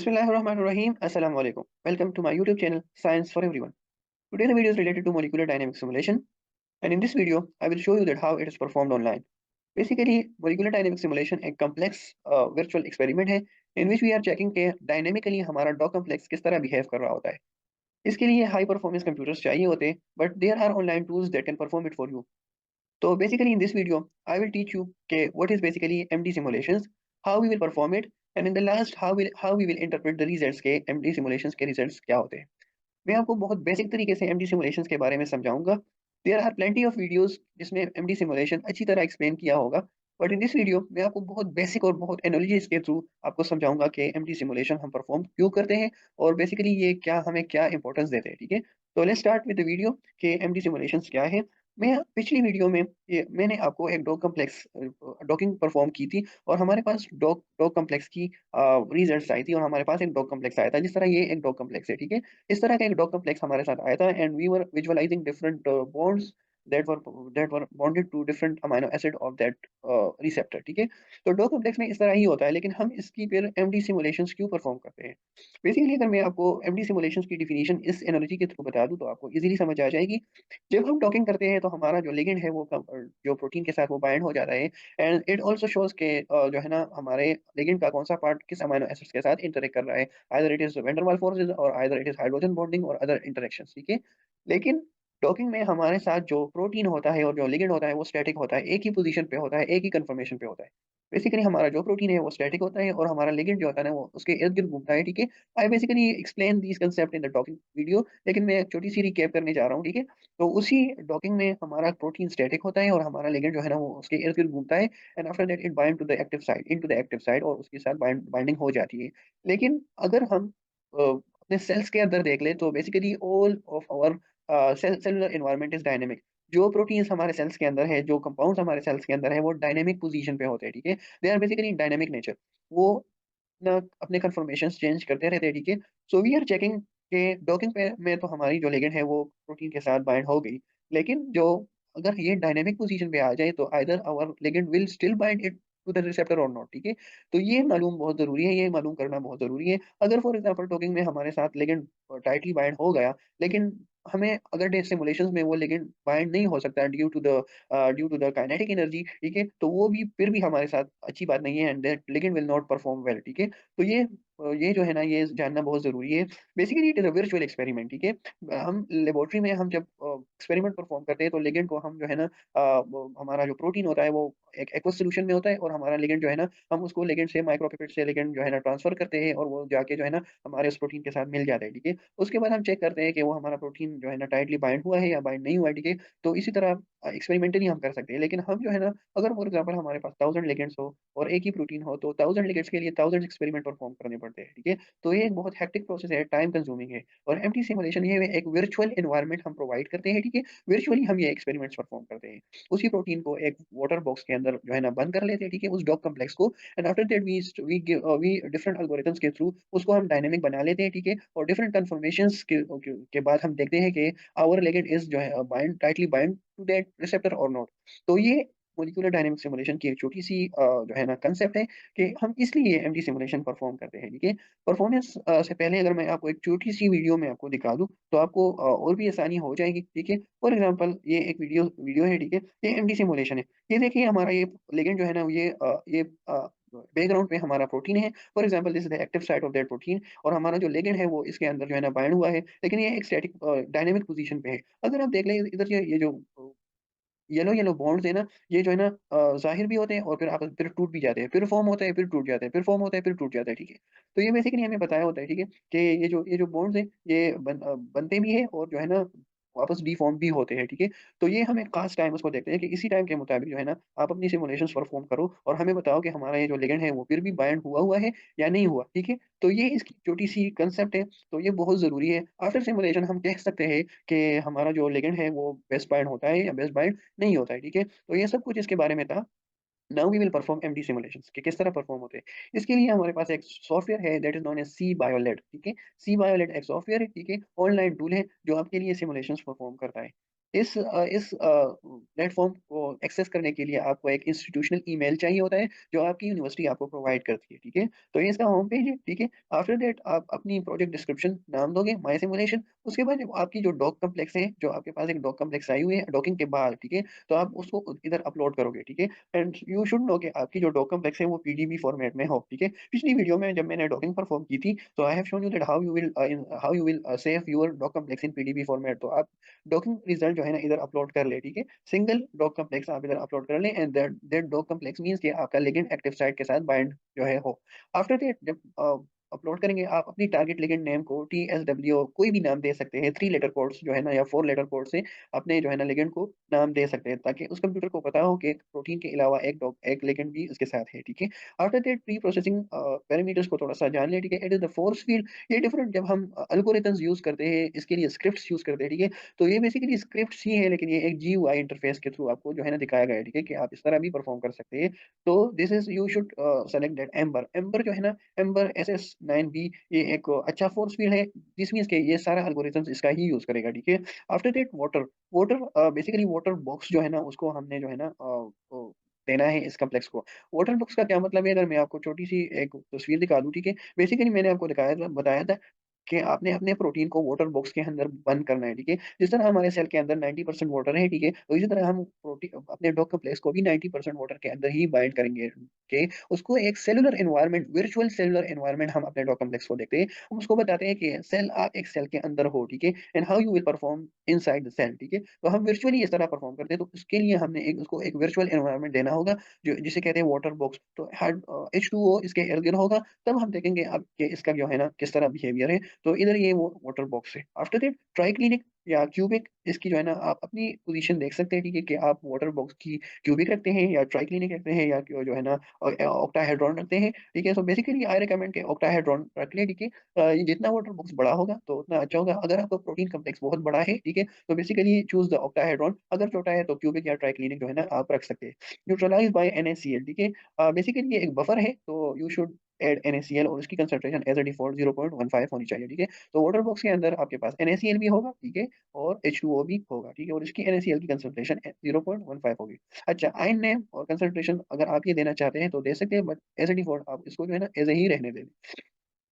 Bismillahirrahmanirrahim. Assalamu alaikum. Welcome to my YouTube channel Science for Everyone. Today the video is related to molecular dynamics simulation, and in this video I will show you that how it is performed online. Basically, molecular dynamics simulation एक complex virtual experiment है in which we are checking के dynamically हमारा dot complex किस तरह behave कर रहा होता है. इसके लिए high performance computers चाहिए होते हैं, but there are online tools that can perform it for you. So basically in this video, I will teach you okay, what is basically MD simulations, how we will perform it, and in the last how we will interpret the results के MD simulations के results क्या होते हैं. मैं आपको बहुत basic तरीके से MD simulations के बारे में समझाऊंगा. There are plenty of videos जिसमें MD simulation अच्छी तरह explain किया होगा. बट इन दिस वीडियो मैं आपको बहुत बेसिक और बहुत एनालॉजीज के थ्रू आपको समझाऊंगा कि MD सिमुलेशन हम परफॉर्म क्यों करते हैं और बेसिकली ये क्या हमें क्या इंपॉर्टेंस देते हैं. ठीक है, तो let's start with the video कि MD सिमुलेशंस क्या है. मैं पिछली वीडियो में ये मैंने आपको एक डॉग कम्प्लेक्स डॉकिंग परफॉर्म की थी और हमारे पास डॉग डॉग कम्प्लेक्स की रिजल्ट्स आई थी और हमारे पास एक डॉग कम्प्लेक्स आया था जिस तरह ये एक डॉग कम्प्लेक्स है. ठीक है, इस तरह का एक डॉग कम्प्लेक्स हमारे साथ आया था and we were visualizing different bonds that were that were bonded to different amino acid of that receptor. ठीक है, तो डॉग कॉम्प्लेक्स में इस तरह ही होता है, लेकिन हम इसकी फिर एमडी सिमुलेशंस क्यों परफॉर्म करते हैं. बेसिकली अगर मैं आपको एमडी सिमुलेशंस की डिफिनीशन इस एनालॉजी के थ्रू बता दूं तो आपको इजीली समझ आ जाएगी. जब हम डॉकिंग करते हैं तो हमारा जो लिगेंड है वो जो प्रोटीन के साथ वो बाइंड हो जाता है एंड इट आल्सो शोज के जो है ना हमारे लिगेंड का कौन सा पार्ट किस अमीनो एसिड्स के साथ इंटरेक्ट कर रहा है. Either it is van der Waals forces और either it is hydrogen bonding और अदर इंटरेक्शंस. ठीक है, लेकिन डॉकिंग में हमारे साथ जो प्रोटीन होता है और जो लिगेंड होता है वो स्टैटिक होता है, एक ही पोजीशन पे होता है, एक ही कंफर्मेशन पे होता है. बेसिकली हमारा जो प्रोटीन है वो स्टैटिक होता है और हमारा लिगेंड जो होता है ना वो उसके इर्द-गिर्द घूमता है. ठीक है, I basically explain this concept in the docking video, लेकिन मैं एक छोटी-सी रिकैप करने जा रहा हूँ. ठीक है, तो उसी डॉकिंग में हमारा प्रोटीन स्टैटिक होता है और हमारा लिगेंड जो है ना वो उसके इर्द-गिर्द घूमता है and after that it bind to the active site into the active site और उसके साथ बाइंडिंग हो जाती है. लेकिन अगर हम अपने सेल्स के अंदर देख लें तो basically all of our cellular environment is dynamic. जो प्रोटीन्स हमारे सेल्स के अंदर है, जो कंपाउंड्स हमारे सेल्स के अंदर है वो डायनामिक पोजीशन पे होते हैं. ठीक है, they are basically dynamic nature. वो ना अपने कन्फर्मेशंस चेंज करते रहते हैं. ठीक है, सो वी आर चेकिंग के डॉकिंग पे में तो हमारी जो लिगेंड है वो प्रोटीन के साथ बाइंड हो गई, लेकिन जो अगर ये डायनामिक पोजीशन पे आ जाए तो either our ligand will still bind it to the receptor और नॉट. ठीक है, तो ये मालूम बहुत ज़रूरी है, ये मालूम करना बहुत ज़रूरी है. अगर फॉर एग्जांपल डॉकिंग में हमारे साथ लिगेंड टाइटली बाइंड हो गया, लेकिन हमें अगर डे सिमुलेशंस में वो लिगेंड बाइंड नहीं हो सकता due to the kinetic energy. ठीक है, तो वो भी फिर भी हमारे साथ अच्छी बात नहीं है and that ligand will not perform well. ठीक है, तो ये जो है ना ये जानना बहुत ज़रूरी है. Basically it is a virtual experiment. ठीक है, हम लेबोरेटरी में हम जब एक्सपेरिमेंट परफॉर्म करते हैं तो लिगेंड को हम जो है ना वो हमारा जो प्रोटीन होता है वो एक एक्वस सॉल्यूशन में होता है और हमारा लिगेंड जो है ना हम उसको लिगेंड से माइक्रोपिपेट से लिगेंड जो है ना ट्रांसफर करते हैं और वो जाके जो है ना हमारे उस प्रोटीन के साथ मिल जाता है. ठीक है, उसके बाद हम चेक करते हैं कि वो हमारा प्रोटीन जो है ना टाइटली बाइंड हुआ है या बाइंड नहीं हुआ है. ठीक है, तो इसी तरह एक्सपेरिमेंटली हम कर सकते हैं. लेकिन हम जो है ना अगर फॉर एग्जांपल हमारे पास 1000 लिगेंड्स हो और एक ही प्रोटीन हो तो 1000 लिगेंड्स के लिए 1000 एक्सपेरिमेंट परफॉर्म करने पड़ते हैं. ठीक है, तो ये एक बहुत हेक्टिक प्रोसेस है, टाइम कंज्यूमिंग है. और एमटी सिमुलेशन ये एक वर्चुअल एनवायरनमेंट हम प्रोवाइड करते हैं. ठीक है, वर्चुअली हम ये एक्सपेरिमेंट्स परफॉर्म करते हैं. उसी प्रोटीन को एक वाटर बॉक्स के अंदर जो है ना बंद कर लेते हैं. ठीक है, उस डॉक कॉम्प्लेक्स को and after that we different algorithms के थ्रू उसको हम डायनामिक बना लेते हैं. ठीक है, और डिफरेंट कन्फर्मेशंस के बाद हम देखते हैं कि आवर लिगेंड इज जो है bind tightly bind to that receptor और नॉट. तो ये मॉलिक्यूलर डायनामिक सिमुलेशन की एक छोटी-सी जो है ना कांसेप्ट है कि हम इसलिए एमडी सिमुलेशन परफॉर्म करते हैं. ठीक है, परफॉर्मेंस से पहले अगर मैं आपको एक छोटी-सी वीडियो में आपको दिखा दूँ, तो आपको और भी आसानी हो जाएगी. ठीक है, फॉर एग्जांपल ये एक वीडियो वीडियो है. ठीक है, ये एमडी सिमुलेशन है. ये देखिए हमारा ये लिगेंड जो है ना बैकग्राउंड पे हमारा प्रोटीन है. For example this is the active site of that protein और हमारा जो लिगेंड है वो इसके अंदर जो है ना बाइंड हुआ है, लेकिन ये एक स्टैटिक डायनामिक पोजीशन पे है. अगर आप देख लें इधर ये जो येलो येलो बॉन्ड्स है ना, ये जो है ना ज़ाहिर भी होते हैं और फिर टूट भी जाते हैं, फिर फ़ॉर्म होते हैं, फिर टूट जाते हैं, फिर फ़ॉर्म होता है, फिर टूट जाता है. ठीक है, तो ये बेसिकली हमें बताया होता है. ठीक है, कि ये जो बॉन्ड्स हैं ये बनते भी हैं और जो है ना वापस डिफ़ॉर्म भी होते हैं. ठीक है, तो ये हम एक ख़ास टाइम उसको देखते हैं कि इसी टाइम के मुताबिक जो है ना आप अपनी सिमुलेशंस परफ़ॉर्म करो और हमें बताओ कि हमारा ये जो लिगेंड है वो फिर भी बाइंड हुआ हुआ है या नहीं हुआ. ठीक है, तो ये इसकी छोटी-सी कांसेप्ट है, तो ये बहुत ज़रूरी है. आफ्टर सिमुलेशन हम कह सकते हैं कि हमारा जो लिगेंड है वो बेस्ट बाइंड होता है या बेस्ट बाइंड नहीं होता है. ठीक है, तो ये सब कुछ इसके बारे में था. Now we will perform MD simulations कि किस तरह परफॉर्म होते हैं. इसके लिए हमारे पास एक सॉफ्टवेयर है दैट इज नोन एज सी बायोलेट. ठीक है, सी बायोलेट एक सॉफ्टवेयर है. ठीक है, ऑनलाइन टूल है जो आपके लिए सिमुलेशंस परफॉर्म करता है. इस प्लेटफ़ॉर्म को एक्सेस करने के लिए आपको एक इंस्टीट्यूशनल ईमेल चाहिए होता है, जो आपकी यूनिवर्सिटी आपको प्रोवाइड करती है, ठीक है? तो ये इसका होम पेज है, ठीक है? आफ्टर दैट आप अपनी प्रोजेक्ट डिस्क्रिप्शन नाम दोगे, माय सिमुलेशन, उसके बाद जब आपकी जो डॉक कॉम्प्लेक्स है, जो आपके पास एक डॉक कॉम्प्लेक्स आई हुई है डॉकिंग के बाद, ठीक है? तो आप उसको इधर अपलोड करोगे, ठीक है? एंड यू शुड नो कि आपकी जो डॉक कॉम्प्लेक्स है वो पीडीबी फॉर्मेट में हो, ठीक है? पिछली वीडियो में जब मैंने डॉकिंग परफॉर्म की थी, तो I have shown you that how you will save your dock complex in PDB format. तो आप डॉकिंग रिजल्ट जो है ना इधर अपलोड कर ले, ठीक है? सिंगल डॉक कॉम्प्लेक्स आप इधर अपलोड कर लें and that that dock complex means कि आपका लिगेंड एक्टिव साइट के साथ बाइंड जो है हो। आफ्टर दैट जब अपलोड करेंगे आप अपनी टारगेट लिगेंड नेम को टीएसडब्ल्यू कोई भी नाम दे सकते हैं, 3 लेटर कोड्स जो है ना या 4 लेटर कोड से अपने जो है ना लिगेंड को नाम दे सकते हैं, ताकि उस कंप्यूटर को पता हो कि प्रोटीन के अलावा एक लिगेंड भी उसके साथ है, ठीक है? After that pre processing parameters को थोड़ा सा जान लें, ठीक है? It is the force field. ये डिफरेंट जब हम एल्गोरिथम्स यूज़ करते हैं, इसके लिए स्क्रिप्ट्स यूज़ करते हैं, ठीक है? तो ये बेसिकली स्क्रिप्ट्स ही है, लेकिन ये एक जीयूआई इंटरफेस के थ्रू आपको जो है ना दिखाया गया है, ठीक है? कि आप इस तरह भी परफॉर्म कर सकते हैं। तो this is you should select that amber. Amber जो है ना, एम्बर एसएस9बी, ये एक अच्छा फोर्स फील्ड है। दिस मीन्स कि ये सारा एल्गोरिथम्स इसका ही यूज़ करेगा, ठीक है? After that water, basically water box जो है ना उसको हमने जो है ना देना है इस कॉम्प्लेक्स को। वाटर बॉक्स का क्या मतलब है, अगर मैं आपको छोटी-सी एक तस्वीर दिखा दूँ, ठीक है? बेसिकली मैंने आपको बताया था कि आपने अपने प्रोटीन को वाटर बॉक्स के अंदर बंद करना है, ठीक है? जिस तरह हमारे सेल के अंदर 90% वाटर है, ठीक है? तो इसी तरह हम अपने डॉग कॉम्प्लेक्स को भी 90% वाटर के अंदर ही बाइंड करेंगे, कि उसको एक cellular environment, virtual cellular environment हम अपने डॉग कॉम्प्लेक्स को देखते हैं। हम उसको बताते हैं कि सेल, आप एक सेल के अंदर हो, ठीक है? And how you will perform inside the cell, ठीक है? तो हम वर्चुअली इस तरह परफॉर्म करते हैं, तो उसके लिए हमने एक उसको एक वर्चुअल एनवायरनमेंट देना होगा, जो जिसे कहते हैं वाटर बॉक्स। तो H2O इसके इर्द-गिर्द होगा, तब हम देखेंगे अब कि इसका जो है ना किस तरह बिहेवियर है। तो इधर ये वो वाटर बॉक्स है। आफ्टर दैट ट्राइक्लिनिक या क्यूबिक, इसकी जो है ना आप अपनी पोज़ीशन देख सकते हैं, ठीक है? कि आप वाटर बॉक्स की क्यूबिक रखते हैं या ट्राइक्लिनिक रखते हैं या जो है ना ऑक्टाहेड्रॉन रखते हैं, ठीक है? सो बेसिकली आई रिकमेंड कि ऑक्टाहेड्रॉन रख लें, ठीक है? ये जितना वाटर बॉक्स बड़ा होगा तो उतना अच्छा होगा। अगर आपका प्रोटीन कॉम्प्लेक्स बहुत बड़ा है, ठीक है? तो बेसिकली चूज़ द ऑक्टाहेड्रॉन। अगर छोटा है तो क्यूबिक या ट्राइक्लिनिक जो है ना आप रख सकते हैं। न्यूट्रलाइज़्ड बाय NaCl, ठीक है? बेसिकली ये एक बफर है, तो यू शुड ऐड NaCl और उसकी कंसंट्रेशन एज़ अ डिफ़ॉल्ट 0.15 होनी चाहिए, ठीक है? तो वाटर बॉक्स के अंदर आपके पास NaCl भी होगा, ठीक है? और H2O भी होगा, ठीक है? और इसकी NaCl की कंसंट्रेशन 0.15 होगी। अच्छा, आयन नेम और कंसंट्रेशन अगर आप ये देना चाहते हैं तो दे सकते हैं, बट एज़ अ डिफ़ॉल्ट आप इसको जो है ना ऐज़ ही रहने दें।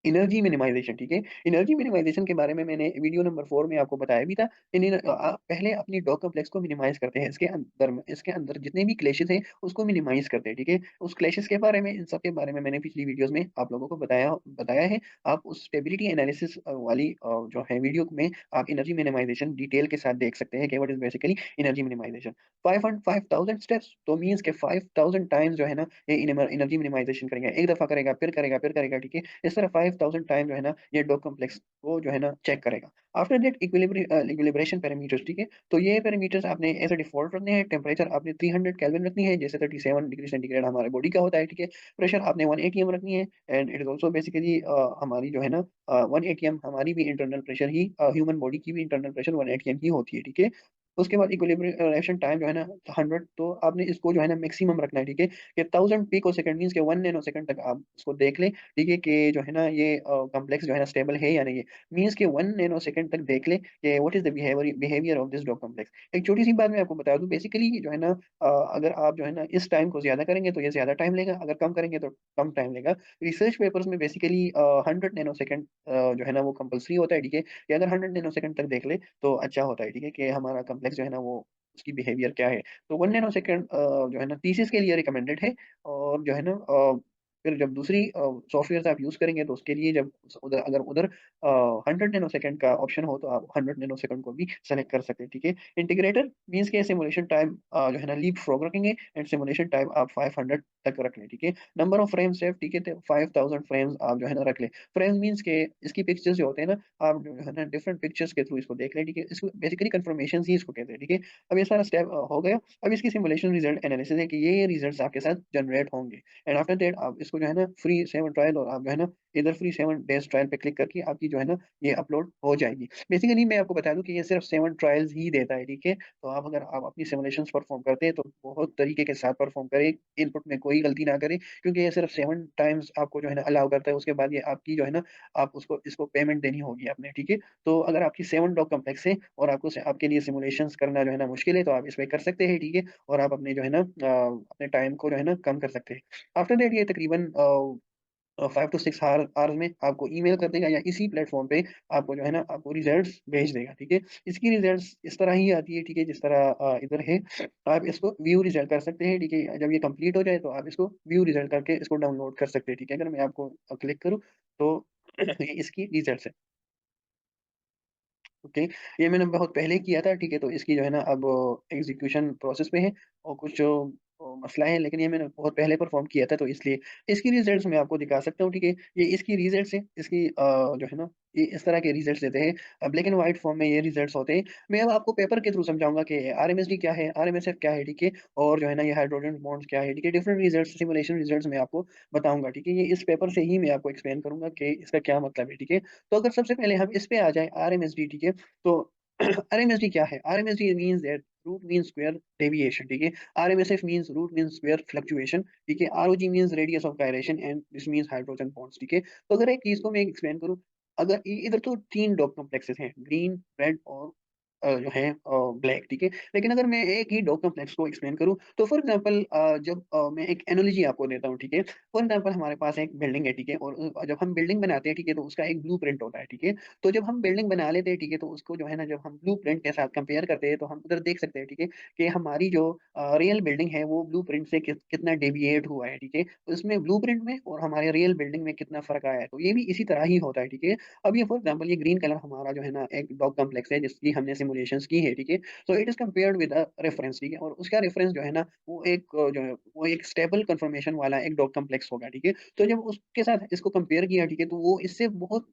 एनर्जी मिनिमाइज़ेशन, ठीक है? एनर्जी मिनिमाइज़ेशन के बारे में मैंने वीडियो नंबर 4 में आपको बताया भी था। पहले अपनी डॉग कॉम्प्लेक्स को मिनिमाइज़ करते हैं। इसके अंदर जितने भी क्लैशेज़ हैं, उसको मिनिमाइज़ करते हैं, ठीक है? उस क्लैशेज़ के बारे में, इन सब के बारे में मैंने पिछली वीडियोज़ में आप लोगों को बताया बताया है। आप उस स्टेबिलिटी एनालिसिस वाली जो है वीडियो में आप एनर्जी मिनिमाइज़ेशन डिटेल के साथ देख सकते हैं कि what is basically energy minimization. 5000 steps तो मीन्स के 5000 टाइम्स जो है ना, ये एनर्जी मिनिमाइज़ेशन करेंगे। एक दफ़ा करेगा, फिर करेगा, फिर करेगा, ठीक है? इस तरह 5000 टाइम जो है ना, ये डॉग कॉम्प्लेक्स को जो है ना चेक करेगा। आफ्टर दैट इक्विलिब्रेशन पैरामीटर्स, ठीक है? तो ये पैरामीटर्स आपने एज़ अ डिफ़ॉल्ट रखने हैं। टेम्परेचर आपने 300 केल्विन रखनी है, जैसे 37 डिग्री सेंटीग्रेड हमारे बॉडी का होता है, ठीक है? प्रेशर आपने 1 एटीएम रखनी है and it is also basically हमारी जो है ना 1 एटीएम हमारी भी इंटरनल प्रेशर ही ह्यूमन बॉडी की भी इंटरनल प्रेशर 1 एटीएम ही होती है, ठीक है? उसके बाद इक्विलिब्रेशन टाइम जो है ना 100, तो आपने इसको जो है ना मैक्सिमम रखना है, ठीक है? कि 1000 पिकोसेकंड मीन्स के 1 नैनोसेकंड तक आप इसको देख लें, ठीक है? कि जो है ना ये कॉम्प्लेक्स जो है ना स्टेबल है या नहीं है। मीन्स के 1 नैनो सेकंड तक देख लें कि what is the behaviour of this dog complex. एक छोटी-सी बात मैं आपको बता दूँ, बेसिकली जो है ना अगर आप जो है ना इस टाइम को ज़्यादा करेंगे तो ये ज़्यादा टाइम लेगा, अगर कम करेंगे तो कम टाइम लेगा। रिसर्च पेपर्स में बेसिकली 100 नैनो सेकंड जो है ना वो कंपल्सरी होता है, ठीक है? कि अगर 100 नैनो सेकंड तक देख ले तो अच्छा होता है, ठीक है? कि हमारा कॉम्प्लेक्स जो है ना वो उसकी बिहेवियर क्या है। तो 1 नैनो सेकंड जो है ना थीसिस के लिए रिकमेंडेड है। और जो है ना फिर जब दूसरी सॉफ्टवेयर्स आप यूज़ करेंगे तो उसके लिए जब उधर 100 नैनोसेकंड का ऑप्शन हो तो आप 100 नैनोसेकंड को भी सेलेक्ट कर सकते हैं, ठीक है? इंटीग्रेटर मीन्स के सिमुलेशन टाइम जो है ना लीपफ्रॉग रखेंगे एंड सिमुलेशन टाइम आप 500 तक रख लें, ठीक है? नंबर ऑफ फ्रेम्स सेव, ठीक है? तो 5000 फ्रेम्स आप जो है ना रख लें। फ्रेम्स मीन्स के इसकी पिक्चर्स जो होते हैं ना, आप जो है ना डिफरेंट पिक्चर्स के थ्रू इसको देख लें, ठीक है? इसको बेसिकली कन्फर्मेशंस ही इसको कहते हैं, ठीक है? अब ये सारा स्टेप हो गया। अब इसकी सिमुलेशन रिजल्ट एनालिसिस है कि ये रिजल्ट्स आपके साथ जनरेट होंगे। एंड आफ्टर दैट आप इसको जो है ना फ्री सेव ट्रायल और आप जो है ना इधर फ्री 7 डेज़ ट्रायल पे क्लिक करके आपकी जो है ना ये अपलोड हो जाएगी। बेसिकली मैं आपको बता दूँ कि ये सिर्फ़ 7 ट्रायल्स ही देता है, ठीक है? तो अगर आप अपनी सिमुलेशंस परफ़ॉर्म करते हैं तो बहुत तरीके के साथ परफ़ॉर्म करें, इनपुट में कोई गलती ना करें, क्योंकि ये सिर्फ़ 7 टाइम्स आपको जो है ना अलाउ करता है, उसके बाद ये आपकी जो है ना आप उसको इसको पेमेंट देनी होगी आपने, ठीक है? तो अगर आपकी 7 डॉग कॉम्प्लेक्स है और आपको स आपके लिए सिमुलेशंस करना जो है ना मुश्किल है, तो आप इसमें कर सकते हैं, ठीक है? और आप अपने जो है ना अपने टाइम को जो है ना कम कर सकते हैं। आफ्टर दैट ये तकरीबन 5 टू 6 आवर्स में आपको ईमेल कर देगा या इसी प्लेटफ़ॉर्म पे आपको जो है ना आपको रिज़ल्ट्स भेज देगा, ठीक है? इसकी रिज़ल्ट्स इस तरह ही आती है, ठीक है? जिस तरह इधर है, आप इसको व्यू रिज़ल्ट कर सकते हैं, ठीक है? जब ये कंप्लीट हो जाए तो आप इसको व्यू रिज़ल्ट करके इसको डाउनलोड कर सकते हैं, ठीक है? अगर मैं आपको क्लिक करूँ तो ये इसकी रिज़ल्ट्स है। ओके, ये मैंने बहुत पहले किया था, ठीक है? तो इसकी जो है ना अब एग्ज़ीक्यूशन प्रोसेस में है और कुछ जो मसला है, लेकिन ये मैंने बहुत पहले परफ़ॉर्म किया था, तो इसलिए इसकी रिज़ल्ट्स मैं आपको दिखा सकता हूँ, ठीक है? ये इसकी रिज़ल्ट्स हैं, इसकी जो है ना, ये इस तरह के रिज़ल्ट्स देते हैं। ब्लैक एंड व्हाइट फ़ॉर्म में ये रिज़ल्ट्स होते हैं। मैं अब आपको पेपर के थ्रू समझाऊँगा कि आरएमएसडी क्या है, आरएमएसएफ क्या है, ठीक है? और जो है ना, ये हाइड्रोजन बॉन्ड्स क्या है, ठीक है? डिफरेंट रिज़ल्ट्स, सिमुलेशन रिज़ल्ट्स मैं आपको बताऊँगा, ठीक है? ये इस पेपर से ही मैं आपको एक्सप्लेन करूँगा कि इसका क्या मतलब है, ठीक है? तो अगर सबसे पहले हम इस पे आ जाएँ आरएमएसडी, ठीक है? तो आरएमएसडी क्या है? RMSD means that root mean square deviation, ठीक है? RMSF means root mean square fluctuation, ठीक है? ROG means radius of gyration and this means hydrogen bonds, ठीक है? तो अगर एक चीज़ को मैं एक्सप्लेन करूँ, अगर इ इधर तो 3 डॉट कॉम्प्लेक्सेस हैं, ग्रीन, रेड और जो है ब्लैक, ठीक है? लेकिन अगर मैं एक ही डॉट कॉम्प्लेक्स को एक्सप्लेन करूँ, तो फॉर एग्ज़ाम्पल जब मैं एक एनालॉजी आपको देता हूँ, ठीक है? फॉर एग्ज़ाम्पल हमारे पास एक बिल्डिंग है, ठीक है? और जब हम बिल्डिंग बनाते हैं, ठीक है? तो उसका एक ब्लूप्रिंट होता है, ठीक है? तो जब हम बिल्डिंग बना लेते हैं, ठीक है, तो उसको जो है ना जब हम ब्लूप्रिंट के साथ कंपेयर करते हैं, तो हम उधर देख सकते हैं, ठीक है, कि हमारी जो रियल बिल्डिंग है वो ब्लूप्रिंट से कितना डेविएट हुआ है, ठीक है? तो इसमें ब्लूप्रिंट में और हमारे रियल बिल्डिंग में कितना फ़र्क आया है, तो ये भी इसी तरह ही होता है, ठीक है? अब ये फॉर एग्ज़ाम्पल ये ग्रीन कलर हमारा जो है ना एक डॉग कॉम्प्लेक्स है जिसकी हमने सिमुलेशंस की है, ठीक है? So it is compared with a reference, ठीक है? और उसका रेफरेंस जो है ना वो एक जो है वो एक स्टेबल कन्फर्मेशन वाला एक डॉग कॉम्प्लेक्स होगा, ठीक है? तो जब उसके साथ इसको कंपेयर किया, ठीक है, तो वो इससे बहुत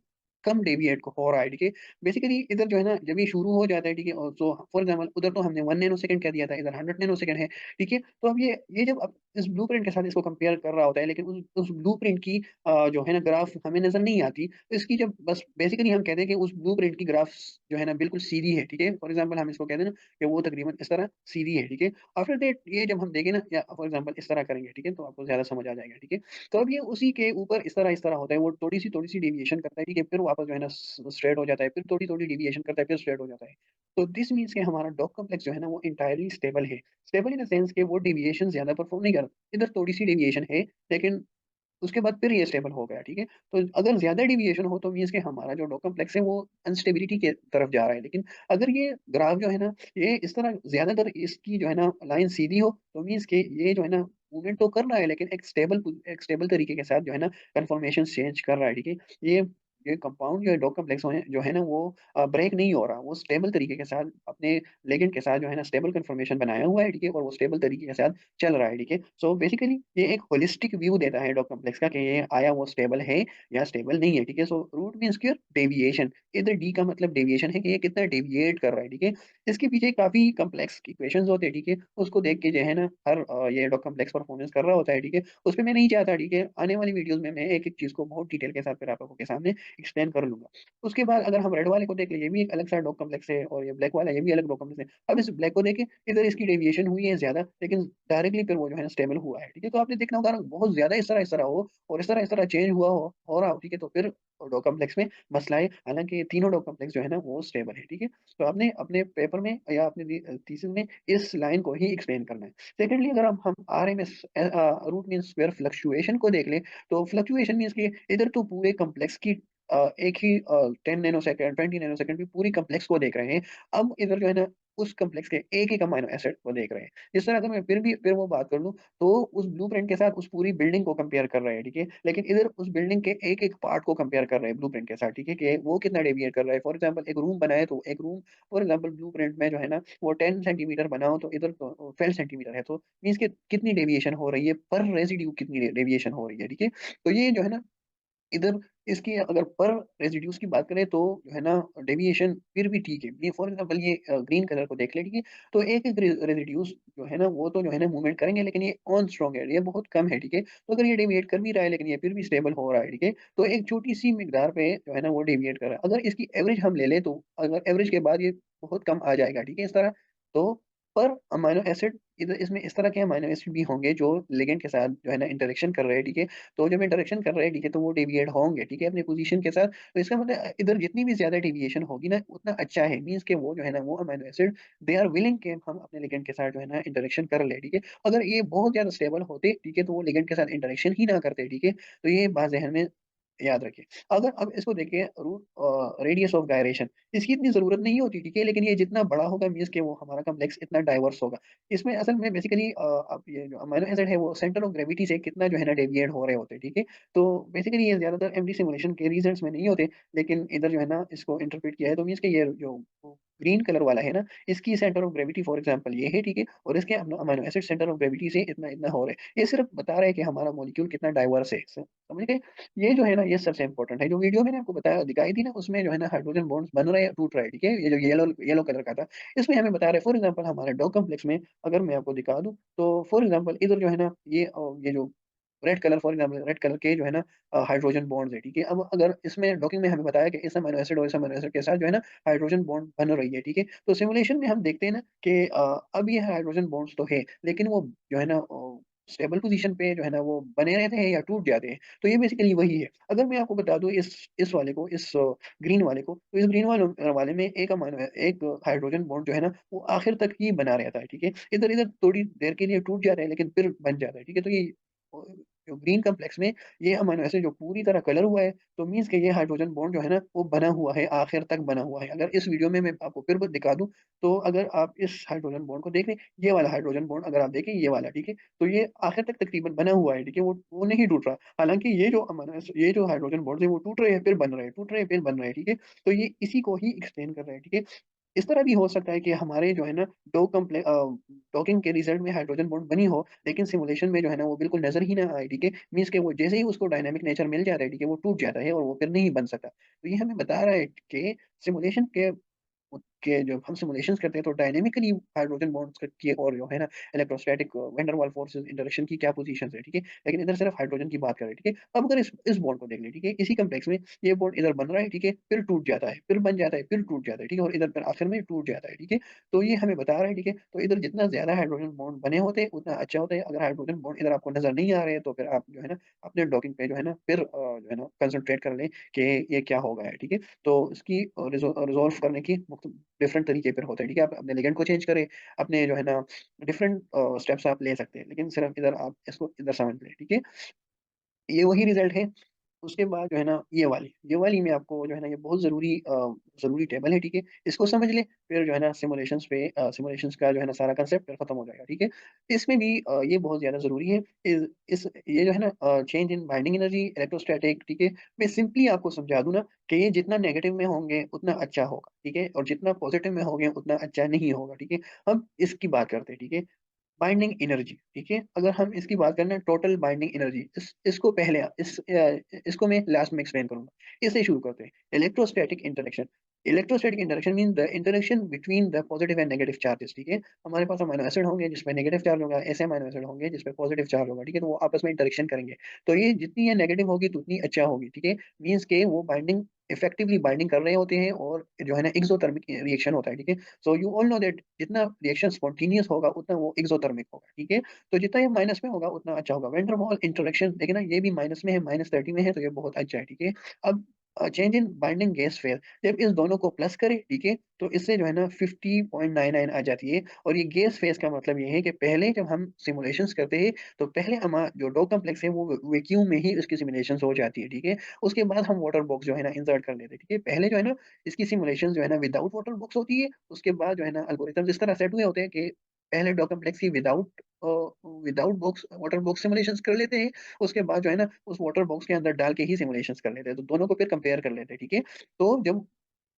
कम डेविएट हो रहा है, ठीक है? बेसिकली इधर जो है ना जब ये शुरू हो जाता है, ठीक है? और सो फॉर एग्ज़ाम्पल उधर तो हमने 1 नैनो सेकंड कह दिया था, इधर 100 नैनो सेकंड है, ठीक है? तो अब ये जब अब इस ब्लूप्रिंट के साथ इसको कंपेयर कर रहा होता है, लेकिन उस ब्लूप्रिंट की जो है ना ग्राफ हमें नज़र नहीं आती। तो इसकी जब बस बेसिकली हम कहते हैं कि उस ब्लूप्रिंट की ग्राफ्स जो है ना बिल्कुल सीधी है, ठीक है? फॉर एग्ज़ाम्पल हम इसको कहते हैं ना कि वो तकरीबन इस तरह सीधी है, ठीक है? आफ्टर दैट ये जब हम देखें ना या फॉर एग्ज़ाम्पल इस तरह करेंगे, ठीक है? तो आपको ज़्यादा समझ आ जाएगा, ठीक है? तो अब ये उसी के ऊपर इस तरह होता है, वो थोड़ी-सी डेविएशन करता है, ठीक है? फिर वापस जो है ना स्ट्रेट हो जाता है, फिर थोड़ी-थोड़ी डेविएशन करता है, फिर स्ट्रेट हो जाता है। तो दिस मीन्स कि हमारा डॉग कॉम्प्लेक्स जो है ना वो एंटायरली स्टेबल है। स्टेबल इन द सेंस कि वो डेविएशन ज़्यादा परफ़ॉर्म नहीं कर रहा। इधर थोड़ी-सी डेविएशन है, लेकिन उसके बाद फिर ये स्टेबल हो गया, ठीक है? तो अगर ज़्यादा डेविएशन हो तो मीन्स कि हमारा जो डॉग कॉम्प्लेक्स है वो अनस्टेबिलिटी के तरफ जा रहा है। लेकिन अगर ये ग्राफ जो है ना ये इस तरह ज़्यादातर इसकी जो है ना लाइन सीधी हो तो मीन्स कि ये जो है ना मूवमेंट तो कर रहा है, लेकिन एक स्टेबल तरीके के साथ जो है ना कन्फर्मेशंस चेंज कर रहा है, ठीक है? ये ये कंपाउंड जो है डॉग कॉम्प्लेक्स जो है ना वो ब्रेक नहीं हो रहा, वो स्टेबल तरीके के साथ अपने लिगेंड के साथ जो है ना स्टेबल कन्फर्मेशन बनाया हुआ है, ठीक है? और वो स्टेबल तरीके के साथ चल रहा है, ठीक है? सो बेसिकली ये एक होलिस्टिक व्यू देता है डॉग कॉम्प्लेक्स का कि ये आया वो स्टेबल है या स्टेबल नहीं है, ठीक है? So root means square deviation, इधर डी का मतलब डेविएशन है कि ये कितना डेविएट कर रहा है, ठीक है? इसके पीछे काफ़ी कॉम्प्लेक्स इक्वेशंस होते हैं, ठीक है? उसको देख के जो है ना हर ये डॉग कॉम्प्लेक्स परफॉर्मेंस कर रहा होता है, ठीक है? उसपे मैं नहीं चाहता, ठीक है? आने वाली वीडियोज़ में मैं एक-एक चीज़ को बहुत डिटेल के साथ फिर आप लोगों के सामने एक्सप्लेन कर लूँगा। उसके बाद अगर हम रेड वाले को देख लें, ये भी एक अलग सा डॉग कॉम्प्लेक्स है और ये ब्लैक वाला ये भी अलग डॉग कॉम्प्लेक्स है। अब इस ब्लैक को देखें, इधर इसकी डेविएशन हुई है ज़्यादा, लेकिन डायरेक्टली फिर वो जो है ना स्टेबल हुआ है, ठीक है? तो आपने देखना होगा ना बहुत ज़्यादा इस तरह हो और इस तरह चेंज हो रहा हो, ठीक है? तो फिर डॉग कॉम्प्लेक्स में मसला है, हालाँकि तीनों डॉग कॉम्प्लेक्स जो है ना वो स्टेबल है, ठीक है? तो आपने अपने पेपर में या अपने थीसिस में इस लाइन को ही एक्सप्लेन करना है। सेकंडली अगर हम RMS root mean square fluctuation को देख लें, तो फ्लक्चुएशन मीन्स कि इधर तो पूरे कॉम्प्लेक्स की एक ही 10 नैनो सेकंड, 20 नैनो सेकंड की पूरी कॉम्प्लेक्स को देख रहे हैं। अब इधर जो है ना उस कॉम्प्लेक्स के एक-एक अमाइनो एसिड को देख रहे हैं। इस तरह अगर मैं फिर वो बात कर लूँ, तो उस ब्लूप्रिंट के साथ उस पूरी बिल्डिंग को कंपेयर कर रहे हैं, ठीक है? लेकिन इधर उस बिल्डिंग के एक-एक पार्ट को कंपेयर कर रहे हैं ब्लूप्रिंट के साथ, ठीक है? कि वो कितना डेविएट कर रहा है। फॉर एग्ज़ाम्पल एक रूम बना है, तो एक रूम फॉर एग्ज़ाम्पल ब्लूप्रिंट में जो है ना वो 10 सेंटीमीटर बना हो, तो इधर तो 12 सेंटीमीटर है, तो मीन्स कि कितनी डेविएशन हो रही है, पर रेसिड्यू कितनी डेविएशन हो रही है, ठीक है? तो ये जो है ना इधर इसकी अगर पर रेज़िड्यूज़ की बात करें तो जो है ना डेविएशन फिर भी ठीक है। ये फॉर एग्ज़ाम्पल ये ग्रीन कलर को देख लें, ठीक है? तो एक-एक रेज़िड्यूज़ जो है ना वो तो जो है ना मूवमेंट करेंगे, लेकिन ये ऑन स्ट्रॉन्ग है, ये बहुत कम है, ठीक है? तो अगर ये डेविएट कर भी रहा है लेकिन ये फिर भी स्टेबल हो रहा है, ठीक है? तो एक छोटी-सी मिकदार पे जो है ना वो डेविएट कर रहा है। अगर इसकी एवरेज हम ले लें तो अगर एवरेज के बाद ये बहुत कम आ जाएगा, ठीक है? इस तरह तो पर अमाइनो एसिड इधर इसमें इस तरह के अमाइनो एसिड भी होंगे जो लिगैंड के साथ जो है ना इंटरेक्शन कर रहे हैं, ठीक है? तो जब इंटरेक्शन कर रहे हैं, ठीक है, तो वो डेविएट होंगे, ठीक है, अपनी पोज़ीशन के साथ। तो इसका मतलब इधर जितनी भी ज़्यादा डेविएशन होगी ना, उतना अच्छा है। मीन्स कि वो जो है ना, वो amino acid they are willing कि हम अपने लिगैंड के साथ जो है ना इंटरेक्शन कर लें, ठीक है। अगर ये बहुत ज़्यादा स्टेबल होते, ठीक है, तो वो लिगैंड के साथ इंटरेक्शन ही ना करते, ठीक है। तो ये बात ज़हन में याद रखिए। अगर अब इसको देखिए रेडियस ऑफ गायरेशन, इसकी इतनी ज़रूरत नहीं होती, ठीक है, लेकिन ये जितना बड़ा होगा मीन्स कि वो हमारा कॉम्प्लेक्स इतना डाइवर्स होगा। इसमें असल में बेसिकली अब ये जो अमाइनो एसिड है वो सेंटर ऑफ ग्रेविटी से कितना जो है ना डेविएट हो रहे होते हैं, ठीक है? तो बेसिकली ये ज़्यादातर एमडी सिमुलेशन के रिजल्ट्स में नहीं होते, लेकिन इधर जो है ना इसको इंटरप्रेट किया है तो मीन्स कि ये जो ग्रीन कलर वाला है ना, इसकी centre of gravity for example ये है, ठीक है? और इसके amino acid centre of gravity से इतना-इतना हो रहे हैं। ये सिर्फ बता रहा है कि हमारा मॉलिक्यूल कितना डाइवर्स है। समझ गए? ये जो है ना ये सबसे इम्पोर्टेंट है। जो वीडियो मैंने आपको बताया दिखाई थी ना, उसमें जो है ना हाइड्रोजन बॉन्ड्स बन रहे हैं, टूट रहे हैं, ठीक है? ये जो येलो येलो कलर का था, इसमें हमें बता रहे हैं फॉर एग्जांपल हमारे डॉग कॉम्प्लेक्स में अगर मैं आपको दिखा दूँ, तो फॉर एग्जांपल इधर जो है ना ये जो red colour for example red colour के जो है ना हाइड्रोजन बॉन्ड्स है, ठीक है? अब अगर इसमें डॉकिंग में हमें बताया कि इस अमीनो एसिड और इस अमीनो एसिड के साथ जो है ना हाइड्रोजन बॉन्ड बन रही है, ठीक है? तो सिमुलेशन में हम देखते हैं ना कि अब ये हाइड्रोजन बॉन्ड्स तो है, लेकिन वो जो है ना स्टेबल पोज़ीशन पे जो है ना वो बने रहते हैं या टूट जाते हैं। तो ये बेसिकली वही है। अगर मैं आपको बता दूँ इस वाले को, इस ग्रीन वाले को, तो इस ग्रीन वाले में एक हाइड्रोजन बॉन्ड जो है ना, वो आखिर तक ही बना रहता है, ठीक है? इधर-इधर थोड़ी देर के लिए टूट जाता है, लेकिन फिर बन जाता है, ठीक है? तो ये अ, जो ग्रीन कॉम्प्लेक्स में ये अमीनो एसिड जो पूरी तरह कलर हुआ है, तो मीन्स कि ये हाइड्रोजन बॉन्ड जो है ना, वो बना हुआ है, आखिर तक बना हुआ है। अगर इस वीडियो में मैं आपको फिर ब दिखा दूँ, तो अगर आप इस हाइड्रोजन बॉन्ड को देख लें, ये वाला हाइड्रोजन बॉन्ड अगर आप देखें, ये वाला, ठीक है? तो ये आखिर तक तकरीबन बना हुआ है, ठीक है? वो नहीं टूट रहा। हालाँकि ये जो हाइड्रोजन बॉन्ड्स हैं वो टूट रहे हैं फिर बन रहे हैं, टूट रहे हैं फिर बन रहे हैं, ठीक है? तो ये इसी को ही एक्सप्लेन कर रहे हैं, ठीक है? इस तरह भी हो सकता है कि हमारे जो है ना डॉकिंग के रिज़ल्ट में हाइड्रोजन बॉन्ड बनी हो, लेकिन सिमुलेशन में जो है ना वो बिल्कुल नज़र ही ना आए, ठीक है? मीन्स कि वो जैसे ही उसको डायनामिक नेचर मिल जाता है, ठीक है? वो टूट जाता है और वो फिर नहीं बन सकता। तो ये हमें बता रहा है कि सिमुलेशन के जब हम सिमुलेशंस करते हैं तो डायनामिकली हाइड्रोजन बॉन्ड्स की और जो है ना electrostatic van der Waals forces interaction की क्या पोजीशंस है, ठीक है? लेकिन इधर सिर्फ हाइड्रोजन की बात कर रहे हैं, ठीक है? अब अगर इस बॉन्ड को देख लें, ठीक है? इसी कॉम्प्लेक्स में ये बॉन्ड इधर बन रहा है, ठीक है? फिर टूट जाता है, फिर बन जाता है, फिर टूट जाता है, ठीक है? और इधर फिर आखिर में टूट जाता है, ठीक है? तो ये हमें बता रहा है, ठीक है? तो इधर जितना ज़्यादा हाइड्रोजन बॉन्ड बने होते हैं, उतना अच्छा होता है। अगर हाइड्रोजन बॉन्ड इधर आपको नज़र नहीं आ रहे हैं, तो फिर आप जो है ना अपने डॉकिंग पे जो है ना फिर जो है ना कंसंट्रेट कर लें कि ये क्या हो गया है, ठीक है? तो इसकी रिज़ॉल्व करने की डिफरेंट तरीके फिर होते हैं, ठीक है? आप अपने लिगैंड को चेंज करें, अपने जो है ना डिफरेंट स्टेप्स आप ले सकते हैं, लेकिन सिर्फ इधर आप इसको इधर समझ लें, ठीक है? ये वही रिज़ल्ट है। उसके बाद जो है ना ये वाली में आपको जो है ना ये बहुत ज़रूरी टेबल है, ठीक है? इसको समझ लें, फिर जो है ना सिमुलेशंस का जो है ना सारा कांसेप्ट फिर खत्म हो जाएगा, ठीक है? इसमें भी ये बहुत ज़्यादा ज़रूरी है। इस ये जो है ना change in binding energy, electrostatic, ठीक है? मैं सिंपली आपको समझा दूँ ना कि ये जितना नेगेटिव में होंगे उतना अच्छा होगा, ठीक है? और जितना पॉज़िटिव में होंगे उतना अच्छा नहीं होगा, ठीक है? अब इसकी बात करते हैं, ठीक है? बाइंडिंग एनर्जी, ठीक है? अगर हम इसकी बात करें ना टोटल बाइंडिंग एनर्जी इसको मैं लास्ट में एक्सप्लेन करूँगा। इससे शुरू करते हैं। Electrostatic interaction mean the interaction between the positive and negative charges, ठीक है? हमारे पास अमीनो एसिड होंगे जिसमें नेगेटिव चार्ज होगा, ऐसे अमीनो एसिड होंगे जिसमें पॉजिटिव चार्ज होगा, ठीक है? तो वो आपस में इंटरैक्शन करेंगे। तो ये जितनी ये नेगेटिव होगी तो उतनी अच्छा होगी, ठीक है? मीन्स के वो इफेक्टिवली बाइंडिंग कर रहे होते हैं और जो है ना एक्सोथर्मिक रिएक्शन होता है, ठीक है? So you all know that जितना रिएक्शन स्पॉन्टेनियस होगा उतना वो एक्सोथर्मिक होगा, ठीक है? तो जितना ये माइनस में होगा उतना अच्छा होगा। वैन डर वाल इंटरैक्शन देखिए ना ये भी माइनस में है, -30 में है तो ये बहुत अच्छा है, ठीक है? अब change in binding gas phase जब इस दोनों को प्लस करें, ठीक है? तो इससे जो है ना 50.99 आ जाती है और ये गैस फेज़ का मतलब ये है कि पहले जब हम सिमुलेशंस करते हैं तो पहले जो डो कॉम्प्लेक्स है वो वैक्यूम में ही उसकी सिमुलेशंस हो जाती है, ठीक है? उसके बाद हम वाटर बॉक्स जो है ना इंसर्ट कर लेते हैं, ठीक है? पहले जो है ना इसकी सिमुलेशन जो है ना विदाउट वाटर बॉक्स होती है, उसके बाद जो है ना एल्गोरिथम्स इस तरह सेट हुए होते हैं कि पहले डो कॉम्प्लेक्स की अ, without box water box simulations कर लेते हैं, उसके बाद जो है ना उस वाटर बॉक्स के अंदर डाल के ही सिमुलेशंस कर लेते हैं, तो दोनों को फिर कंपेयर कर लेते हैं, ठीक है? तो जब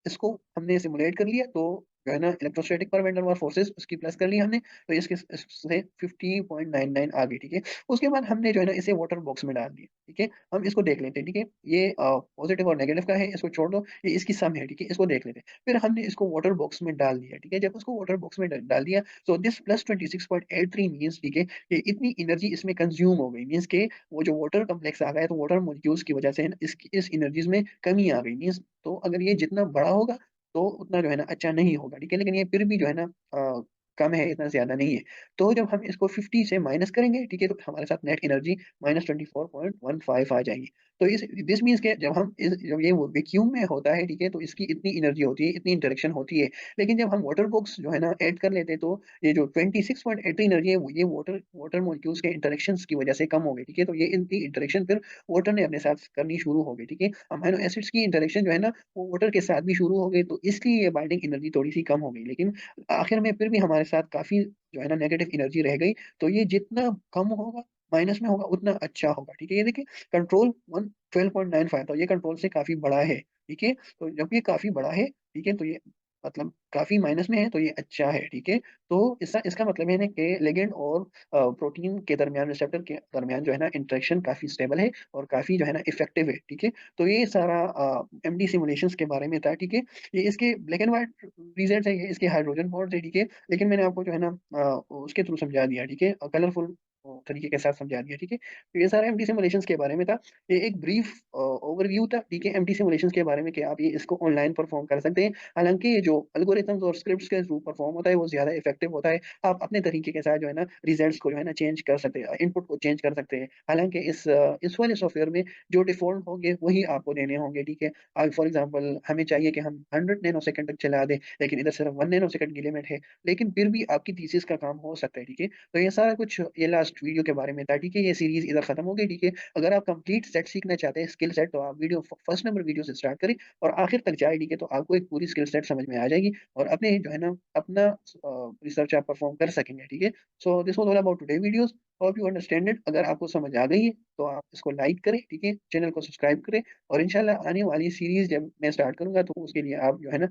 इसको हमने सिमुलेट कर लिया तो जो है ना इलेक्ट्रोस्टैटिक पर वैन डेर वाल्स फोर्सेस उसकी प्लस कर ली हमने, तो इससे 50.99 आ गई, ठीक है। उसके बाद हमने जो है ना इसे वाटर बॉक्स में डाल दिया, ठीक है। हम इसको देख लेते हैं, ठीक है। ये पॉजिटिव और नेगेटिव का है, इसको छोड़ दो, ये इसकी सम है, ठीक है। इसको देख लेते हैं। फिर हमने इसको वाटर बॉक्स में डाल दिया, ठीक है। जब उसको वाटर बॉक्स में डाल दिया, सो दिस प्लस 26.83 मीन्स, ठीक है, ये इतनी एनर्जी इसमें कंज्यूम हो गई, मीन्स के वो जो वाटर कॉम्प्लेक्स आ गया, तो वाटर मॉलिक्यूल्स की वजह से इस एनर्जीज में कमी आ गई, मीन्स तो अगर ये जितना बड़ा होगा तो उतना जो है ना अच्छा नहीं होगा, ठीक है। लेकिन ये फिर भी जो है ना कम है, इतना ज़्यादा नहीं है। तो जब हम इसको 50 से माइनस करेंगे, ठीक है, तो हमारे साथ नेट एनर्जी -24.15 आ जाएगी। तो इस दिस मीन्स के जब ये वो वैक्यूम में होता है, ठीक है, तो इसकी इतनी एनर्जी होती है, इतनी इंटरेक्शन होती है। लेकिन जब हम वाटर बॉक्स जो है ना ऐड कर लेते हैं, तो ये जो 26.80 एनर्जी है, वो ये वाटर वाटर मॉलिक्यूल्स के इंटरेक्शंस की वजह से कम हो गई, ठीक है। तो ये इनकी इंटरेक्शन फिर वाटर ने अपने साथ करनी शुरू हो गई, ठीक है। अमाइनो एसिड्स की इंटरेक्शन जो है ना वो वाटर के साथ भी शुरू हो गई, तो इसलिए ये बाइंडिंग एनर्जी थोड़ी-सी कम हो गई। लेकिन आखिर में फिर भी हमारे साथ काफ़ी जो है ना नेगेटिव एनर्जी रह गई, तो ये जितना कम होगा, माइनस में होगा, उतना अच्छा होगा, ठीक है। ये देखिए कंट्रोल 112.95 तो ये कंट्रोल से काफ़ी बड़ा है, ठीक है। तो जब ये काफ़ी बड़ा है, ठीक है, तो ये मतलब काफ़ी माइनस में है, तो ये अच्छा है, ठीक है। तो इसका इसका मतलब है ना कि लिगैंड और प्रोटीन के दरमियान, रिसेप्टर के दरमियान जो है ना इंटरेक्शन काफ़ी स्टेबल है और काफ़ी जो है ना इफेक्टिव है, ठीक है। तो ये सारा एमडी सिमुलेशंस के बारे में था, ठीक है। ये इसके ब्लैक एंड व्हाइट रिजल्ट्स है, ये इसके हाइड्रोजन बॉन्ड्स है, ठीक है। लेकिन मैंने आपको जो है ना उसके थ्रू समझा दिया, ठीक है, कलरफुल तरीके के साथ समझा दिया, ठीक है। तो ये सारा एमडी सिमुलेशंस के बारे में था। ये एक ब्रीफ ओवरव्यू था, ठीक है, एमडी सिमुलेशंस के बारे में कि आप ये इसको ऑनलाइन परफॉर्म कर सकते हैं। हालाँकि ये जो एल्गोरिथम्स और स्क्रिप्ट्स के थ्रू परफॉर्म होता है, वो ज़्यादा इफेक्टिव होता है। आप अपने तरीके के साथ जो है ना रिजल्ट्स को जो है ना चेंज कर सकते हैं, इनपुट को चेंज कर सकते हैं। हालाँकि इस वाले सॉफ्टवेयर में जो डिफ़ॉल्ट होंगे, वही आपको देने होंगे, ठीक है। फॉर एग्ज़ाम्पल हमें चाहिए कि हम 100 नैनोसेकंड तक चला दें, लेकिन इधर सिर्फ 1 नैनोसेकंड की लिमिट है, लेकिन फिर भी आपकी थीसिस का काम हो सकता है, ठीक है। तो ये सारा कुछ ये लास्ट वीडियो के बारे में था, ठीक है। ये सीरीज़ इधर खत्म हो गई, ठीक है। अगर आप कंप्लीट सेट सीखना चाहते हैं, स्किल सेट, तो आप वीडियो फर्स्ट नंबर वीडियो से स्टार्ट करें और आखिर तक जाए, ठीक है। तो आपको एक पूरी स्किल सेट समझ में आ जाएगी और अपने जो है ना अपना रिसर्च आप परफॉर्म कर सकेंगे, ठीक है। So this was all about today videos, hope you understand it. अगर आपको समझ आ गई है, तो आप इसको लाइक करें, ठीक है, चैनल को सब्सक्राइब करें और इंशाल्लाह आने वाली सीरीज़ जब मैं स्टार्ट करूँगा, तो उसके लिए आप जो है ना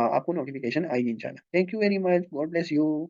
आपको नोटिफ़िकेशन आएगी इंशाल्लाह। Thank you very much, God bless you.